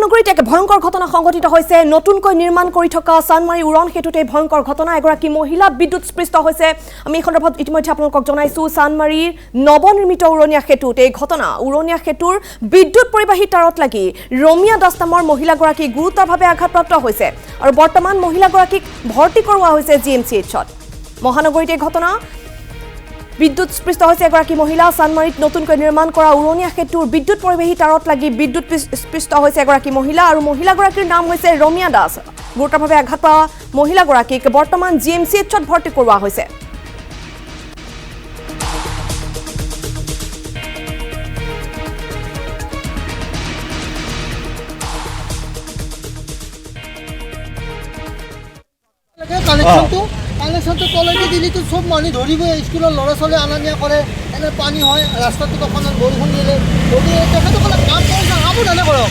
মহানগৰীত এক ভয়ংকৰ ঘটনা সংঘটিত হৈছে নতুনকৈ নিৰ্মাণ কৰি থকা চানমাৰী উৰণ সেতুতে ভয়ংকৰ ঘটনা এগৰাকী মহিলা বিদ্যুৎস্পৃষ্ট হৈছে আমি এই সন্দৰ্ভত ইতিমধ্যে আপোনালোকক জনাইছো চানমাৰীৰ নৱনিৰ্মিত উৰণীয়া সেতুত এই ঘটনা উৰণীয়া সেতুৰ বিদ্যুৎ পৰিবাহী তাৰত লাগি ৰমিয়া দাস নামৰ মহিলাগৰাকী গুৰুতৰভাৱে আঘাতপ্ৰাপ্ত হৈছে আৰু বৰ্তমান মহিলাগৰাকীক ভৰ্তি কৰোৱা হৈছে জিএমচিএইচত মহানগৰীত এই ঘটনা বিদ্যুৎস্পৃষ্ট হৈছে এগৰাকী মহিলা চানমাৰীত নতুনকৈ নিৰ্মাণ কৰা উৰণীয়া সেতুৰ বিদ্যুৎ পৰিবাহী তাৰত লাগি বিদ্যুৎস্পৃষ্ট হৈছে এগৰাকী মহিলা আৰু মহিলাগৰাকীৰ নাম হৈছে ৰমিয়া দাস গুৰুতৰভাৱে আঘাত পোৱা মহিলাগৰাকীক বৰ্তমান জিএমচিএইচত ভৰ্তি কৰোৱা হৈছে কানেকশ্যনটো তলেদি দিলেতো চব মানুহ ধৰিবই স্কুলৰ ল'ৰা ছোৱালী অনা নিয়া কৰে এনে পানী হয় ৰাস্তাটোত অকণমান বৰষুণ দিলে যদি তেখেতসকলে কাম কৰিছে সাৱধানে কৰক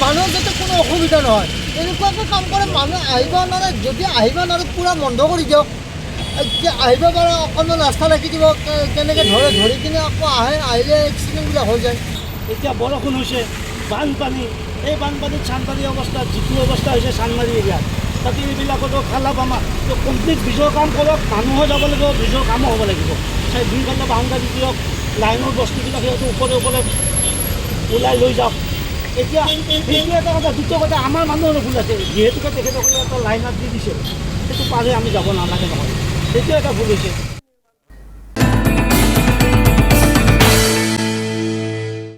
মানুহৰ যাতে কোনো অসুবিধা নহয় এনেকুৱাকৈ কাম কৰে মানুহ আহিব নোৱাৰে যদি আহিব নোৱাৰে পূৰা বন্ধ কৰি দিয়ক এতিয়া আহিব পাৰে অকণমান ৰাস্তা ৰাখি দিব কেনেকৈ ধৰি কিনে আকৌ আহিলে এক্সিডেণ্টবিলাক হৈ যায় এতিয়া বৰষুণ হৈছে বানপানী এই বানপানীত চানমাৰী অৱস্থাত যিটো অৱস্থা হৈছে চানমাৰী এৰিয়াত তাতে এইবিলাকতো খালা পামা তো কমপ্লিট ব্ৰিজৰ কাম কৰক মানুহো যাব লাগিব ব্ৰিজৰ কামো হ'ব লাগিব চাই দুইফালে বাউণ্ডাৰী দিয়ক লাইনৰ বস্তুবিলাক সিহঁতে ওপৰে ওলাই লৈ যাওক এতিয়া সেইটো এটা কথা দ্বিতীয় কথা আমাৰ মানুহৰো ভুল আছে যিহেতুকে তেখেতসকলে এটা লাইনত দি দিছে সেইটো পাৰে আমি যাব নালাগে নহয় সেইটো এটা ভুল হৈছে